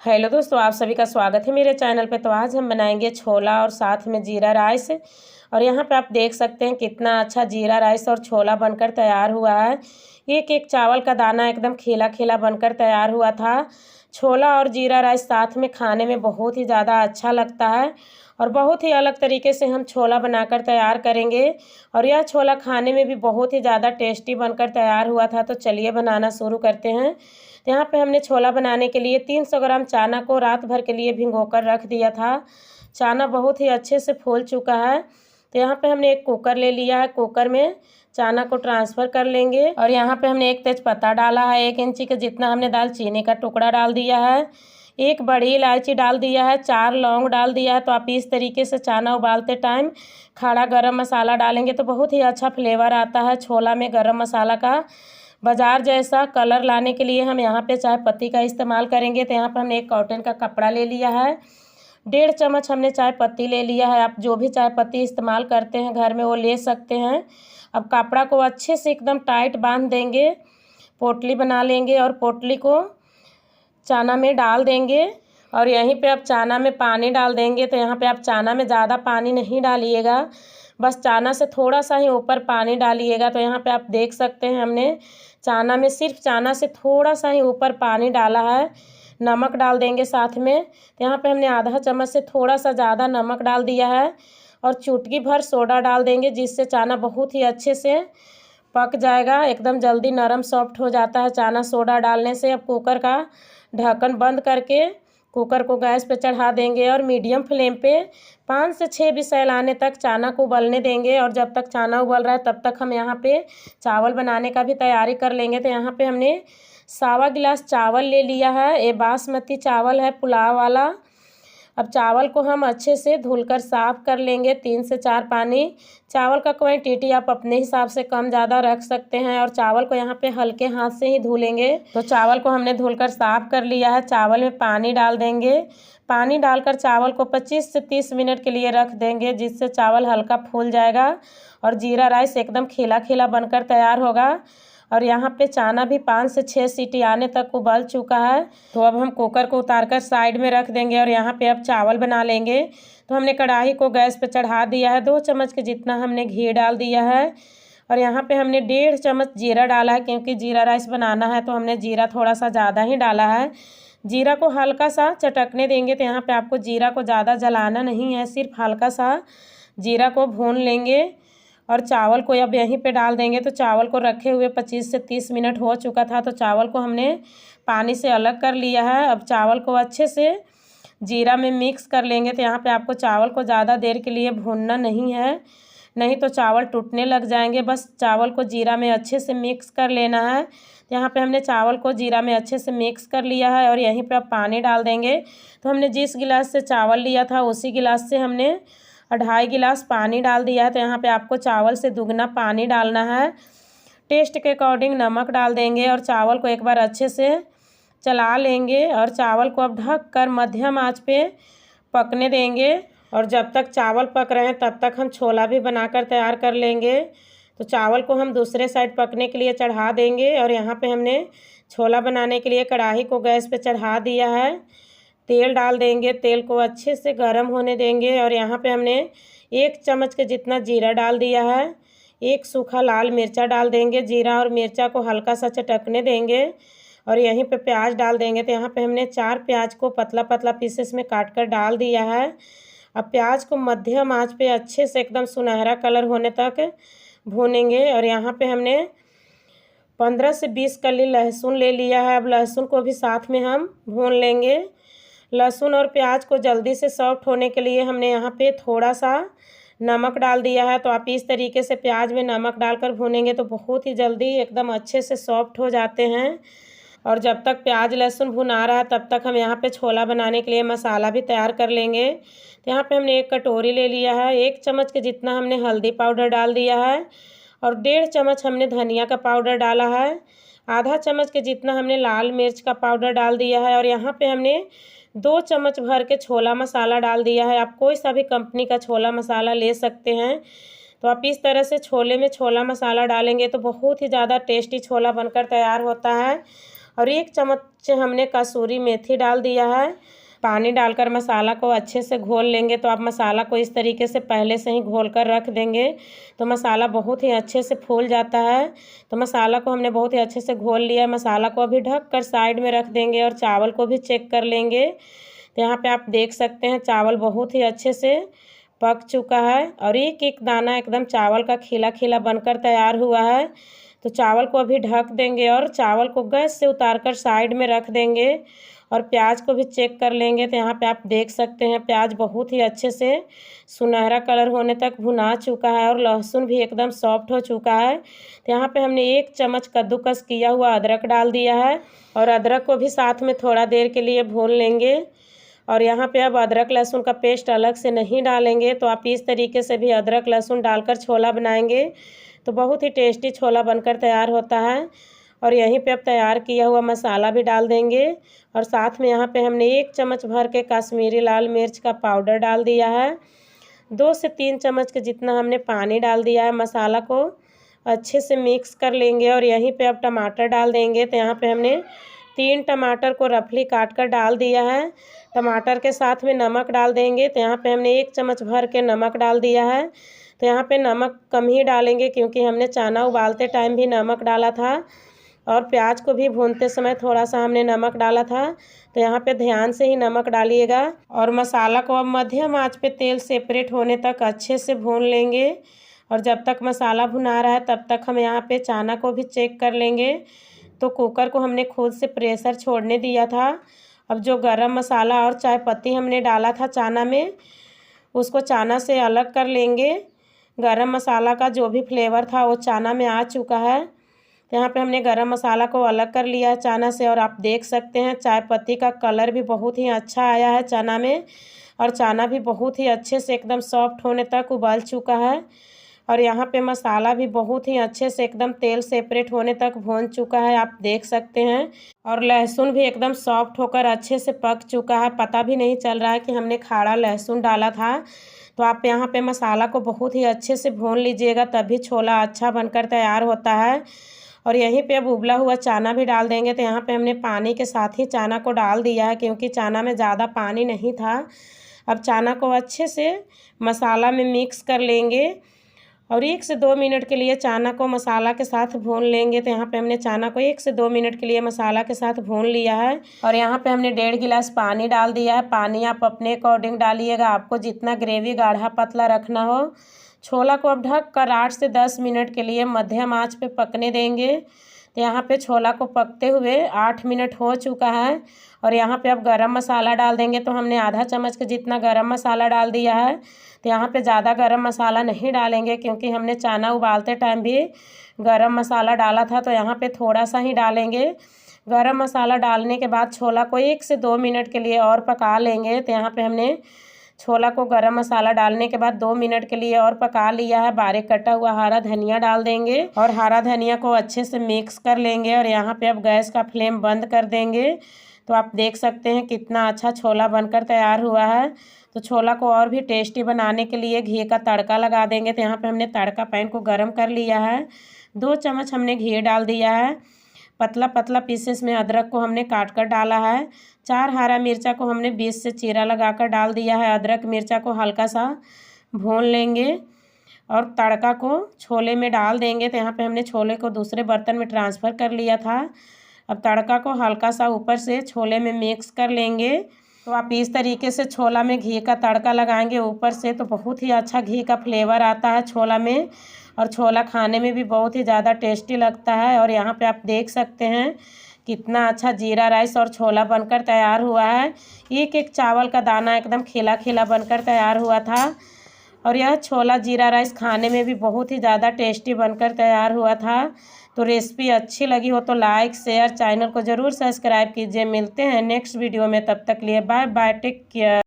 Hello दोस्तों, आप सभी का स्वागत है मेरे चैनल पे। तो आज हम बनाएंगे छोला और साथ में जीरा राइस। और यहाँ पे आप देख सकते हैं कितना अच्छा जीरा राइस और छोला बनकर तैयार हुआ है। एक एक चावल का दाना एकदम खिला खिला बनकर तैयार हुआ था। छोला और जीरा राइस साथ में खाने में बहुत ही ज़्यादा अच्छा लगता है और बहुत ही अलग तरीके से हम छोला बनाकर तैयार करेंगे। और यह छोला खाने में भी बहुत ही ज़्यादा टेस्टी बनकर तैयार हुआ था। तो चलिए बनाना शुरू करते हैं। तो यहाँ पे हमने छोला बनाने के लिए 300 ग्राम चना को रात भर के लिए भिगोकर रख दिया था। चना बहुत ही अच्छे से फूल चुका है। तो यहाँ पे हमने एक कुकर ले लिया है। कुकर में चना को ट्रांसफ़र कर लेंगे। और यहाँ पे हमने एक तेज़पत्ता डाला है, 1 इंची के जितना हमने दालचीनी का टुकड़ा डाल दिया है, एक बड़ी इलायची डाल दिया है, 4 लौंग डाल दिया है। तो आप इस तरीके से चना उबालते टाइम खड़ा गरम मसाला डालेंगे तो बहुत ही अच्छा फ्लेवर आता है छोला में गरम मसाला का। बाजार जैसा कलर लाने के लिए हम यहाँ पे चाय पत्ती का इस्तेमाल करेंगे। तो यहाँ पर हमने एक कॉटन का कपड़ा ले लिया है, 1.5 चम्मच हमने चाय पत्ती ले लिया है। आप जो भी चाय पत्ती इस्तेमाल करते हैं घर में वो ले सकते हैं। अब कपड़ा को अच्छे से एकदम टाइट बांध देंगे, पोटली बना लेंगे और पोटली को चना में डाल देंगे। और यहीं पे अब चना में पानी डाल देंगे। तो यहाँ पे आप चना में ज़्यादा पानी नहीं डालिएगा, बस चना से थोड़ा सा ही ऊपर पानी डालिएगा। तो यहाँ पे आप देख सकते हैं हमने चना में सिर्फ चना से थोड़ा सा ही ऊपर पानी डाला है। नमक डाल देंगे साथ में। तो यहाँ पे हमने आधा चम्मच से थोड़ा सा ज़्यादा नमक डाल दिया है और चुटकी भर सोडा डाल देंगे, जिससे चना बहुत ही अच्छे से पक जाएगा। एकदम जल्दी नरम सॉफ्ट हो जाता है चना सोडा डालने से। अब कुकर का ढक्कन बंद करके कुकर को गैस पे चढ़ा देंगे और मीडियम फ्लेम पे 5 से 6 विसल आने तक चना को उबलने देंगे। और जब तक चना उबल रहा है तब तक हम यहाँ पे चावल बनाने का भी तैयारी कर लेंगे। तो यहाँ पे हमने 1.25 गिलास चावल ले लिया है। ये बासमती चावल है, पुलाव वाला। अब चावल को हम अच्छे से धुलकर साफ़ कर लेंगे 3 से 4 पानी। चावल का क्वांटिटी आप अपने हिसाब से कम ज़्यादा रख सकते हैं। और चावल को यहाँ पे हल्के हाथ से ही धुलेंगे। तो चावल को हमने धुलकर साफ़ कर लिया है। चावल में पानी डाल देंगे। पानी डालकर चावल को 25 से 30 मिनट के लिए रख देंगे, जिससे चावल हल्का फूल जाएगा और जीरा राइस एकदम खिला खिला बनकर तैयार होगा। और यहाँ पे चना भी 5 से 6 सीटी आने तक उबल चुका है। तो अब हम कुकर को उतारकर साइड में रख देंगे और यहाँ पे अब चावल बना लेंगे। तो हमने कढ़ाई को गैस पे चढ़ा दिया है, 2 चम्मच के जितना हमने घी डाल दिया है। और यहाँ पे हमने 1.5 चम्मच जीरा डाला है, क्योंकि जीरा राइस बनाना है तो हमने जीरा थोड़ा सा ज़्यादा ही डाला है। जीरा को हल्का सा चटकने देंगे। तो यहाँ पे आपको जीरा को ज़्यादा जलाना नहीं है, सिर्फ हल्का सा जीरा को भून लेंगे। और चावल को अब यहीं पे डाल देंगे। तो चावल को रखे हुए 25 से 30 मिनट हो चुका था। तो चावल को हमने पानी से अलग कर लिया है। अब चावल को अच्छे से जीरा में मिक्स कर लेंगे। तो यहाँ पे आपको चावल को ज़्यादा देर के लिए भूनना नहीं है, नहीं तो चावल टूटने लग जाएंगे। बस चावल को जीरा में अच्छे से मिक्स कर लेना है। तो यहाँ पे हमने चावल को जीरा में अच्छे से मिक्स कर लिया है और यहीं पे अब पानी डाल देंगे। तो हमने जिस गिलास से चावल लिया था उसी गिलास से हमने 2.5 गिलास पानी डाल दिया है। तो यहाँ पे आपको चावल से दुगना पानी डालना है। टेस्ट के अकॉर्डिंग नमक डाल देंगे और चावल को एक बार अच्छे से चला लेंगे। और चावल को अब ढक कर मध्यम आंच पे पकने देंगे। और जब तक चावल पक रहे हैं तब तक हम छोला भी बनाकर तैयार कर लेंगे। तो चावल को हम दूसरे साइड पकने के लिए चढ़ा देंगे। और यहाँ पे हमने छोला बनाने के लिए कढ़ाई को गैस पे चढ़ा दिया है। तेल डाल देंगे, तेल को अच्छे से गर्म होने देंगे। और यहाँ पे हमने 1 चम्मच के जितना जीरा डाल दिया है, 1 सूखा लाल मिर्चा डाल देंगे। जीरा और मिर्चा को हल्का सा चटकने देंगे और यहीं पे प्याज डाल देंगे। तो यहाँ पे हमने 4 प्याज को पतला पतला पीसेस में काट कर डाल दिया है। अब प्याज को मध्यम आंच पे अच्छे से एकदम सुनहरा कलर होने तक भूनेंगे। और यहाँ पे हमने 15 से 20 कली लहसुन ले लिया है। अब लहसुन को भी साथ में हम भून लेंगे। लहसुन और प्याज को जल्दी से सॉफ्ट होने के लिए हमने यहाँ पे थोड़ा सा नमक डाल दिया है। तो आप इस तरीके से प्याज में नमक डालकर भूनेंगे तो बहुत ही जल्दी एकदम अच्छे से सॉफ्ट हो जाते हैं। और जब तक प्याज लहसुन भुना रहा है तब तक हम यहाँ पे छोला बनाने के लिए मसाला भी तैयार कर लेंगे। तो यहाँ पे हमने 1 कटोरी ले लिया है, 1 चम्मच के जितना हमने हल्दी पाउडर डाल दिया है और 1.5 चम्मच हमने धनिया का पाउडर डाला है, आधा चम्मच के जितना हमने लाल मिर्च का पाउडर डाल दिया है। और यहाँ पे हमने 2 चम्मच भर के छोला मसाला डाल दिया है। आप कोई सा भी कंपनी का छोला मसाला ले सकते हैं। तो आप इस तरह से छोले में छोला मसाला डालेंगे तो बहुत ही ज़्यादा टेस्टी छोला बनकर तैयार होता है। और 1 चम्मच हमने कसूरी मेथी डाल दिया है। पानी डालकर मसाला को अच्छे से घोल लेंगे। तो आप मसाला को इस तरीके से पहले से ही घोल कर रख देंगे तो मसाला बहुत ही अच्छे से फूल जाता है। तो मसाला को हमने बहुत ही अच्छे से घोल लिया। मसाला को अभी ढक कर साइड में रख देंगे और चावल को भी चेक कर लेंगे। तो यहाँ पे आप देख सकते हैं चावल बहुत ही अच्छे से पक चुका है और एक एक दाना एकदम चावल का खिला खिला बनकर तैयार हुआ है। तो चावल को अभी ढक देंगे और चावल को गैस से उतारकर साइड में रख देंगे और प्याज को भी चेक कर लेंगे। तो यहाँ पे आप देख सकते हैं प्याज बहुत ही अच्छे से सुनहरा कलर होने तक भुना चुका है और लहसुन भी एकदम सॉफ्ट हो चुका है। तो यहाँ पे हमने 1 चम्मच कद्दूकस किया हुआ अदरक डाल दिया है और अदरक को भी साथ में थोड़ा देर के लिए भून लेंगे। और यहाँ पे अब अदरक लहसुन का पेस्ट अलग से नहीं डालेंगे। तो आप इस तरीके से भी अदरक लहसुन डालकर छोला बनाएंगे तो बहुत ही टेस्टी छोला बनकर तैयार होता है। और यहीं पे अब तैयार किया हुआ मसाला भी डाल देंगे और साथ में यहाँ पे हमने 1 चम्मच भर के कश्मीरी लाल मिर्च का पाउडर डाल दिया है। 2 से 3 चम्मच के जितना हमने पानी डाल दिया है। मसाला को अच्छे से मिक्स कर लेंगे और यहीं पे अब टमाटर डाल देंगे। तो यहाँ पे हमने 3 टमाटर को रफली काट कर डाल दिया है। टमाटर के साथ में नमक डाल देंगे। तो यहाँ पे हमने 1 चम्मच भर के नमक डाल दिया है। तो यहाँ पे नमक कम ही डालेंगे क्योंकि हमने चना उबालते टाइम भी नमक डाला था और प्याज को भी भूनते समय थोड़ा सा हमने नमक डाला था। तो यहाँ पे ध्यान से ही नमक डालिएगा और मसाला को अब मध्यम आंच पे तेल सेपरेट होने तक अच्छे से भून लेंगे। और जब तक मसाला भुना रहा है तब तक हम यहाँ पे चना को भी चेक कर लेंगे। तो कुकर को हमने खुद से प्रेशर छोड़ने दिया था। अब जो गरम मसाला और चाय पत्ती हमने डाला था चना में उसको चना से अलग कर लेंगे। गरम मसाला का जो भी फ्लेवर था वो चना में आ चुका है। यहाँ पे हमने गरम मसाला को अलग कर लिया है चना से और आप देख सकते हैं चाय पत्ती का कलर भी बहुत ही अच्छा आया है चना में और चना भी बहुत ही अच्छे से एकदम सॉफ्ट होने तक उबाल चुका है। और यहाँ पे मसाला भी बहुत ही अच्छे से एकदम तेल सेपरेट होने तक भून चुका है, आप देख सकते हैं। और लहसुन भी एकदम सॉफ्ट होकर अच्छे से पक चुका है, पता भी नहीं चल रहा है कि हमने खड़ा लहसुन डाला था। तो आप यहाँ पे मसाला को बहुत ही अच्छे से भून लीजिएगा तभी छोला अच्छा बनकर तैयार होता है। और यहीं पे अब उबला हुआ चना भी डाल देंगे। तो यहाँ पे हमने पानी के साथ ही चना को डाल दिया है क्योंकि चना में ज़्यादा पानी नहीं था। अब चना को अच्छे से मसाला में मिक्स कर लेंगे और 1 से 2 मिनट के लिए चना को मसाला के साथ भून लेंगे। तो यहाँ पे हमने चना को 1 से 2 मिनट के लिए मसाला के साथ भून लिया है और यहाँ पे हमने 1.5 गिलास पानी डाल दिया है। पानी आप अपने अकॉर्डिंग डालिएगा, आपको जितना ग्रेवी गाढ़ा पतला रखना हो। छोला को अब ढक कर 8 से 10 मिनट के लिए मध्यम आंच पे पकने देंगे। तो यहाँ पे छोला को पकते हुए 8 मिनट हो चुका है और यहाँ पे अब गरम मसाला डाल देंगे। तो हमने आधा चम्मच के जितना गरम मसाला डाल दिया है। तो यहाँ पे ज़्यादा गरम मसाला नहीं डालेंगे क्योंकि हमने चना उबालते टाइम भी गरम मसाला डाला था, तो यहाँ पे थोड़ा सा ही डालेंगे। गरम मसाला डालने के बाद छोला को 1 से 2 मिनट के लिए और पका लेंगे। तो यहाँ पे हमने छोला को गरम मसाला डालने के बाद 2 मिनट के लिए और पका लिया है। बारीक कटा हुआ हरा धनिया डाल देंगे और हरा धनिया को अच्छे से मिक्स कर लेंगे और यहाँ पे अब गैस का फ्लेम बंद कर देंगे। तो आप देख सकते हैं कितना अच्छा छोला बनकर तैयार हुआ है। तो छोला को और भी टेस्टी बनाने के लिए घी का तड़का लगा देंगे। तो यहाँ पे हमने तड़का पैन को गर्म कर लिया है। 2 चम्मच हमने घी डाल दिया है। पतला पतला पीसेस में अदरक को हमने काट कर डाला है। 4 हरा मिर्चा को हमने बीच से चीरा लगाकर डाल दिया है। अदरक मिर्चा को हल्का सा भून लेंगे और तड़का को छोले में डाल देंगे। तो यहाँ पे हमने छोले को दूसरे बर्तन में ट्रांसफ़र कर लिया था। अब तड़का को हल्का सा ऊपर से छोले में मिक्स कर लेंगे। तो आप इस तरीके से छोला में घी का तड़का लगाएंगे ऊपर से तो बहुत ही अच्छा घी का फ्लेवर आता है छोला में और छोला खाने में भी बहुत ही ज़्यादा टेस्टी लगता है। और यहाँ पे आप देख सकते हैं कितना अच्छा जीरा राइस और छोला बनकर तैयार हुआ है। एक एक चावल का दाना एकदम खिला खिला बनकर तैयार हुआ था और यह छोला जीरा राइस खाने में भी बहुत ही ज़्यादा टेस्टी बनकर तैयार हुआ था। तो रेसिपी अच्छी लगी हो तो लाइक शेयर, चैनल को ज़रूर सब्सक्राइब कीजिए। मिलते हैं नेक्स्ट वीडियो में, तब तक लिए बाय बाय, टेक केयर।